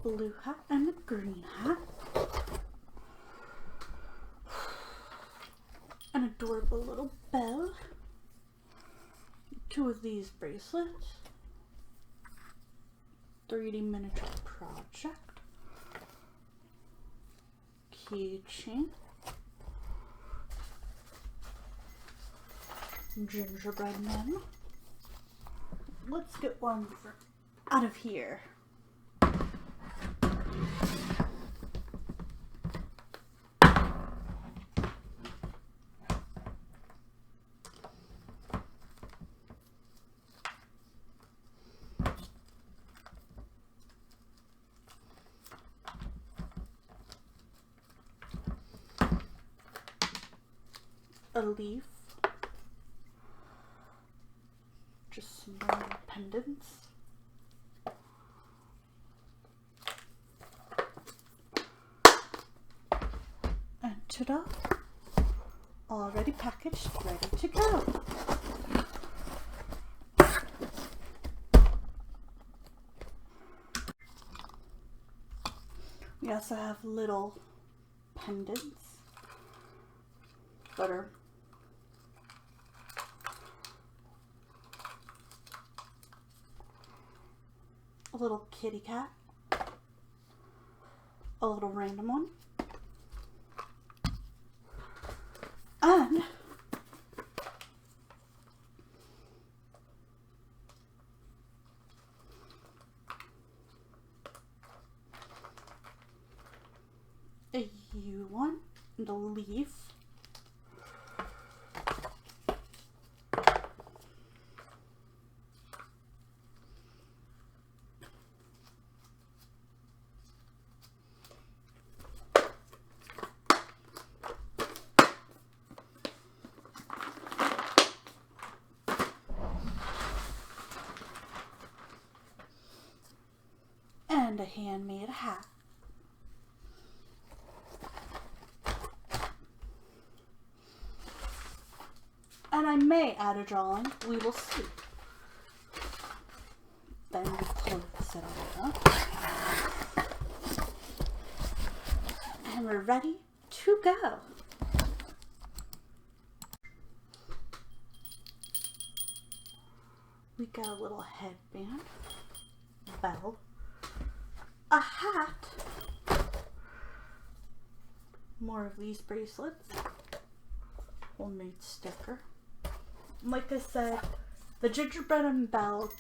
blue hat and a green hat. An adorable little bell. 2 of these bracelets. 3D miniature project. Keychain. Gingerbread men. Let's get one out of here. A leaf, just some more pendants, and ta-da, already packaged, ready to go. We also have little pendants that are a little kitty cat, a little random one, and a U one and a leaf. And a handmade hat. And I may add a drawing, we will see. Then we close it all up. And we're ready to go. We got a little headband, bell, a hat, more of these bracelets, homemade sticker. Like I said, the gingerbread and bell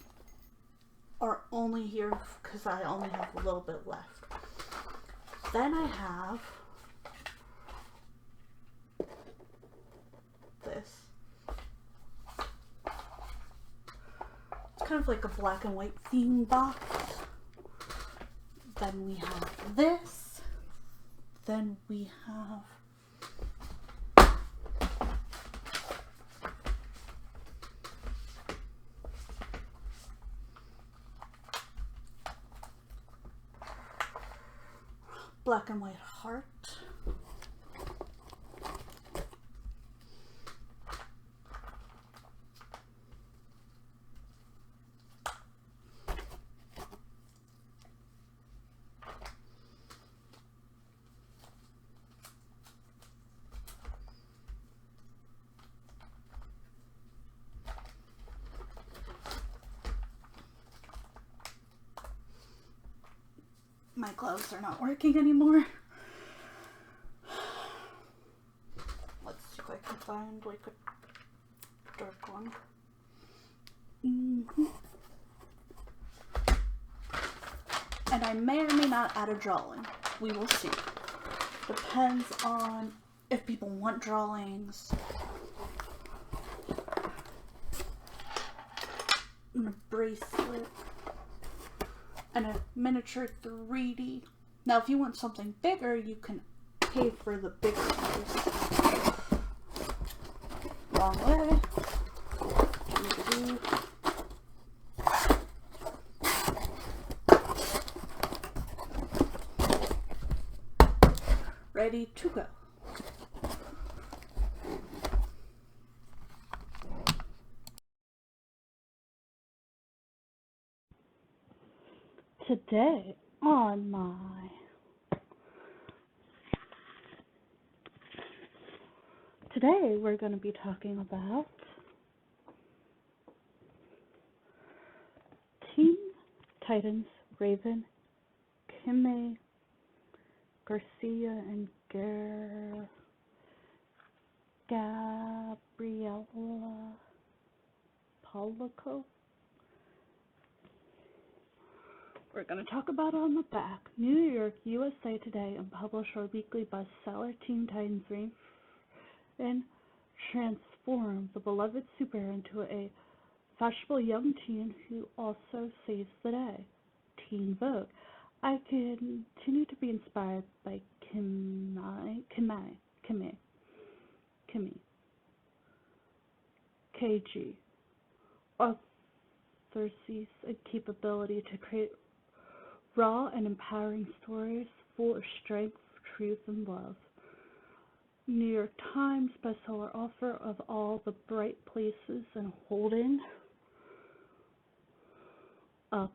are only here because I only have a little bit left. Then I have this. It's kind of like a black and white theme box. Then we have this. Then we have black and white heart. My gloves are not working anymore. Let's see if I can find like a dark one. And I may or may not add a drawing. We will see. Depends on if people want drawings. And a bracelet. And a miniature 3D. Now if you want something bigger, you can pay for the bigger size. Wrong way. Ready to go. Today, on my Today we're going to be talking about Teen Titans Raven, Kime, Garcia, and Gabriella Polico. We're going to talk about on the back. New York, USA Today, and publish our weekly bestseller, Teen Titans Raven transforms the beloved superhero into a fashionable young teen who also saves the day. Teen Vogue. I continue to be inspired by Kimmy, KG. Author sees a capability to create raw and empowering stories full of strength, truth, and love. New York Times bestseller author of All the Bright Places and Holding Up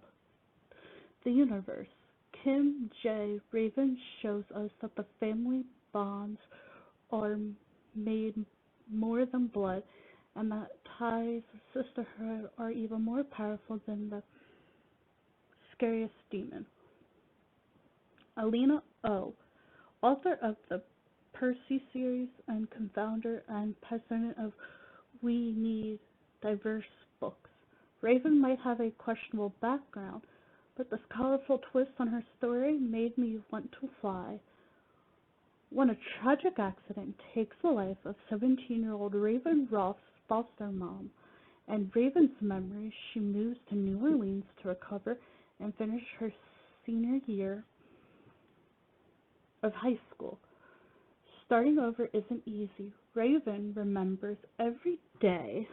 the Universe. Kim J. Raven shows us that the family bonds are made more than blood, and that ties of sisterhood are even more powerful than the scariest demon. Alina O., author of the Percy series and co-founder and president of We Need Diverse Books. Raven might have a questionable background, but this colorful twist on her story made me want to fly. When a tragic accident takes the life of 17-year-old Raven Roth's foster mom and Raven's memories, she moves to New Orleans to recover and finish her senior year of high school. Starting over isn't easy. Raven remembers every day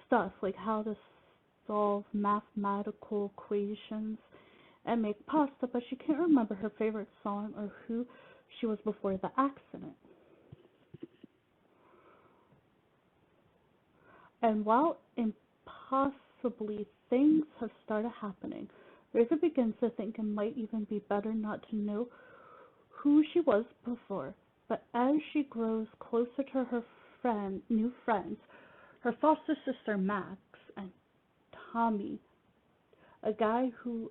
stuff like how to solve mathematical equations and make pasta, but she can't remember her favorite song or who she was before the accident. And while impossibly things have started happening, Raven begins to think it might even be better not to know who she was before. But as she grows closer to her new friends, her foster sister Max and Tommy, a guy who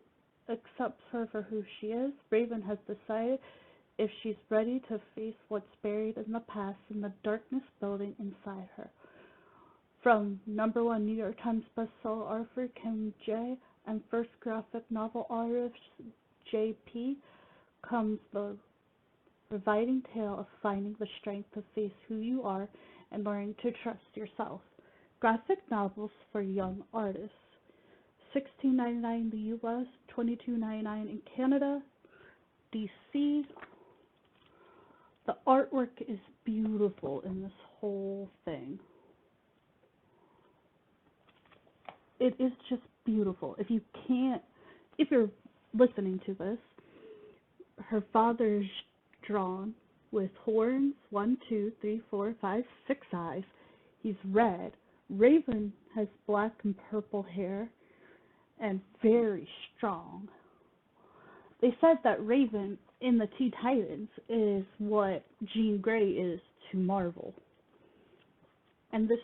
accepts her for who she is, Raven has decided if she's ready to face what's buried in the past in the darkness building inside her. From #1 New York Times bestseller author Kim J. and first graphic novel artist J.P. comes the reviving tale of finding the strength to face who you are and learning to trust yourself. Graphic novels for young artists. $16.99 in the U.S., $22.99 in Canada, DC. The artwork is beautiful in this whole thing. It is just beautiful. If you're listening to this, her father's drawn with horns, 1, 2, 3, 4, 5, 6 eyes. He's red. Raven has black and purple hair and very strong. They said that Raven in the Teen Titans is what Jean Grey is to Marvel. And this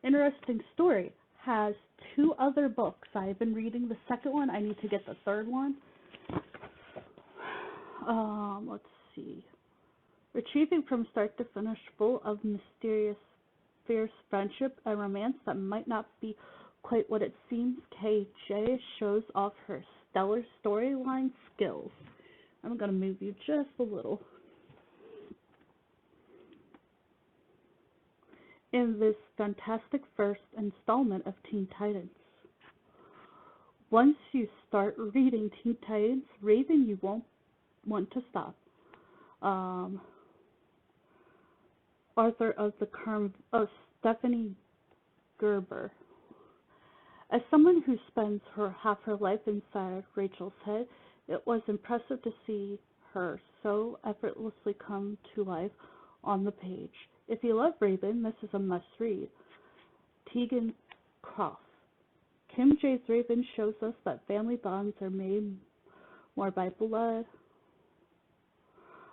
interesting story has 2 other books. I've been reading the second one. I need to get the third one. Let's see. Retrieving from start to finish, full of mysterious, fierce friendship and romance that might not be quite what it seems, KJ shows off her stellar storyline skills. I'm going to move you just a little. In this fantastic first installment of Teen Titans. Once you start reading Teen Titans, Raven, you won't want to stop. Author of Stephanie Gerber. As someone who spends half her life inside Rachel's head, it was impressive to see her so effortlessly come to life on the page. If you love Raven, this is a must-read. Tegan Croft. Kim J's Raven shows us that family bonds are made more by blood.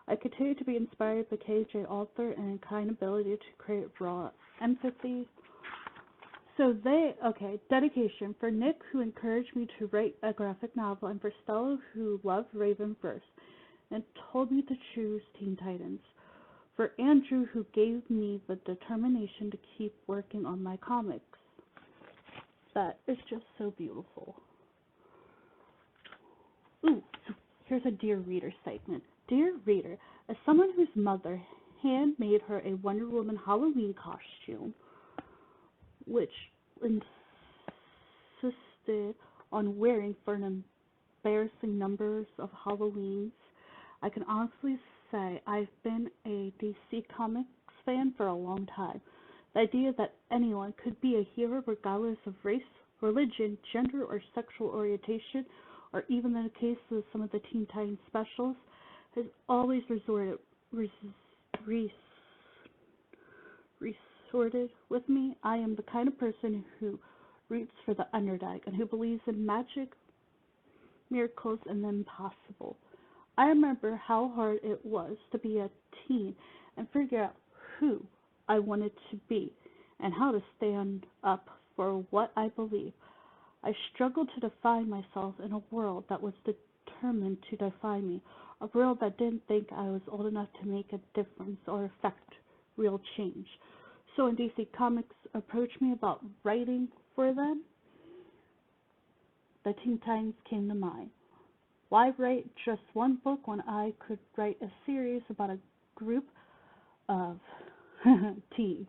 I continue to be inspired by KJ author and kind ability to create raw empathy. So dedication for Nick, who encouraged me to write a graphic novel, and for Stella, who loved Raven first and told me to choose Teen Titans. For Andrew, who gave me the determination to keep working on my comics. That is just so beautiful. Ooh, so here's a Dear Reader segment. Dear Reader, as someone whose mother handmade her a Wonder Woman Halloween costume, which insisted on wearing for an embarrassing numbers of Halloweens, I can honestly say I've been a DC Comics fan for a long time. The idea that anyone could be a hero regardless of race, religion, gender, or sexual orientation, or even in the case of some of the Teen Titans specials, has always resorted with me. I am the kind of person who roots for the underdog and who believes in magic, miracles, and the impossible. I remember how hard it was to be a teen and figure out who I wanted to be and how to stand up for what I believe. I struggled to define myself in a world that was determined to define me, a world that didn't think I was old enough to make a difference or affect real change. So when DC Comics approached me about writing for them, the Teen Titans came to mind. Why write just one book when I could write a series about a group of teens?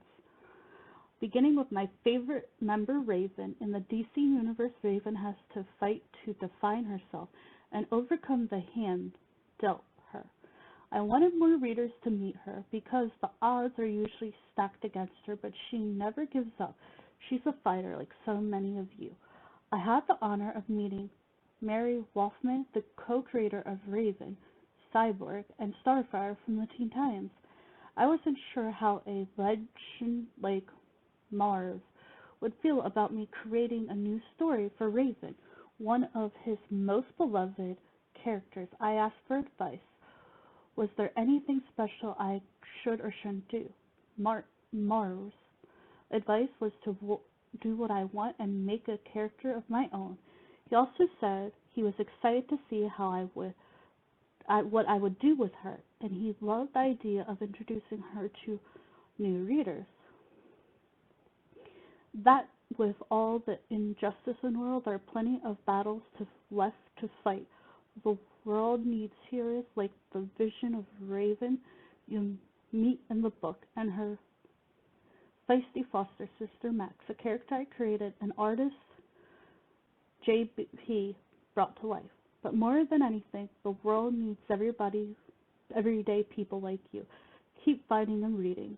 Beginning with my favorite member, Raven. In the DC universe, Raven has to fight to define herself and overcome the hand dealt her. I wanted more readers to meet her because the odds are usually stacked against her, but she never gives up. She's a fighter like so many of you. I had the honor of meeting Mary Wolfman, the co-creator of Raven, Cyborg, and Starfire from the Teen Titans. I wasn't sure how a legend like Marv would feel about me creating a new story for Raven, one of his most beloved characters. I asked for advice. Was there anything special I should or shouldn't do? Marv's advice was to do what I want and make a character of my own. He also said he was excited to see what I would do with her, and he loved the idea of introducing her to new readers. That with all the injustice in the world, there are plenty of battles left to fight. The world needs heroes like the vision of Raven you meet in the book, and her feisty foster sister Max, a character I created, an artist JP brought to life. But more than anything, the world needs everyday people like you. Keep fighting and reading.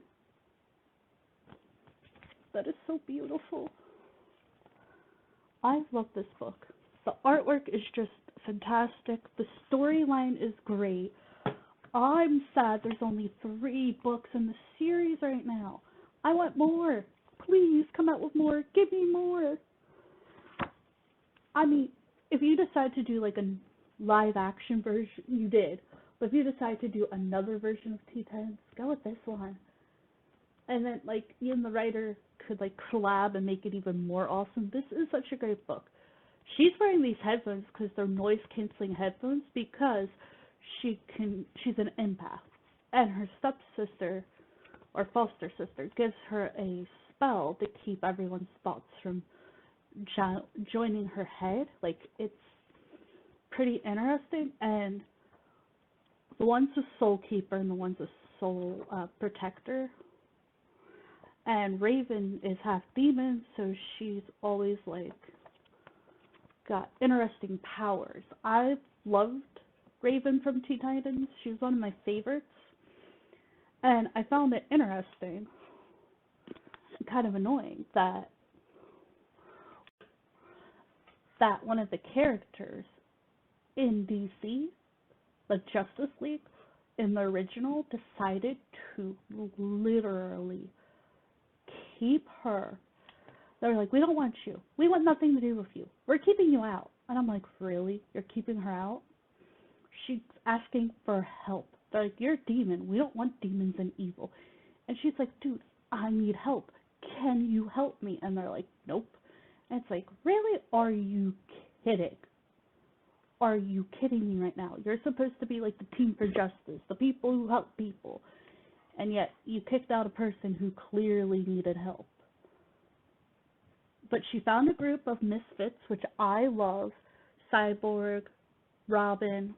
That is so beautiful. I love this book. The artwork is just fantastic. The storyline is great. I'm sad there's only 3 books in the series right now. I want more. Please come out with more. Give me more. I mean, if you decide to do like a live action version, you did. But if you decide to do another version of Teen Titans, go with this one. And then like even the writer could like collab and make it even more awesome. This is such a great book. She's wearing these headphones because they're noise canceling headphones because she's an empath. And her stepsister or foster sister gives her a spell to keep everyone's thoughts from joining her head. Like, it's pretty interesting, and the one's a soul keeper and the one's a soul protector. And Raven is half demon, so she's always like got interesting powers. I've loved Raven from Teen Titans. She was one of my favorites, and I found it interesting and kind of annoying that one of the characters in DC, the Justice League, in the original, decided to literally keep her They're like, we don't want you. We want nothing to do with you. We're keeping you out. And I'm like, really? You're keeping her out? She's asking for help. They're like, you're a demon. We don't want demons and evil. And she's like, dude, I need help. Can you help me? And they're like, nope. And it's like, really? Are you kidding? Are you kidding me right now? You're supposed to be like the team for justice, the people who help people. And yet you kicked out a person who clearly needed help. But she found a group of misfits, which I love. Cyborg, Robin,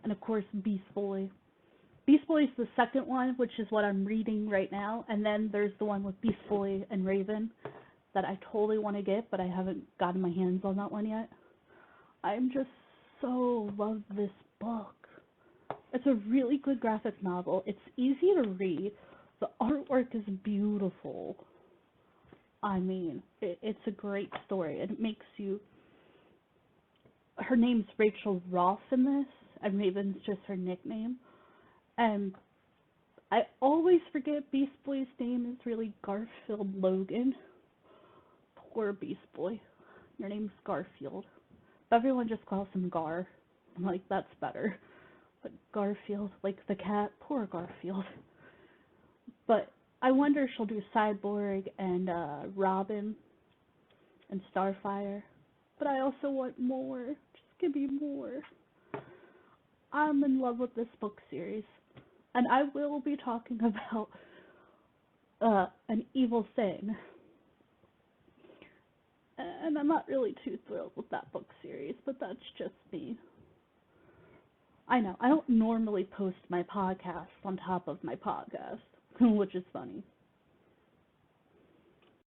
and of course Beast Boy. Beast Boy is the second one, which is what I'm reading right now. And then there's the one with Beast Boy and Raven that I totally want to get, but I haven't gotten my hands on that one yet. I'm just so love this book. It's a really good graphic novel. It's easy to read. The artwork is beautiful. I mean, it's a great story. It makes you... Her name's Rachel Roth in this, and Raven's just her nickname. And I always forget Beast Boy's name is really Garfield Logan. Poor Beast Boy. Your name's Garfield. Everyone just calls him Gar. I'm like, that's better. But Garfield, like the cat, poor Garfield. But I wonder if she'll do Cyborg and Robin and Starfire. But I also want more. Just give me more. I'm in love with this book series. And I will be talking about an evil thing. And I'm not really too thrilled with that book series, but that's just me. I know, I don't normally post my podcast on top of my podcast, which is funny.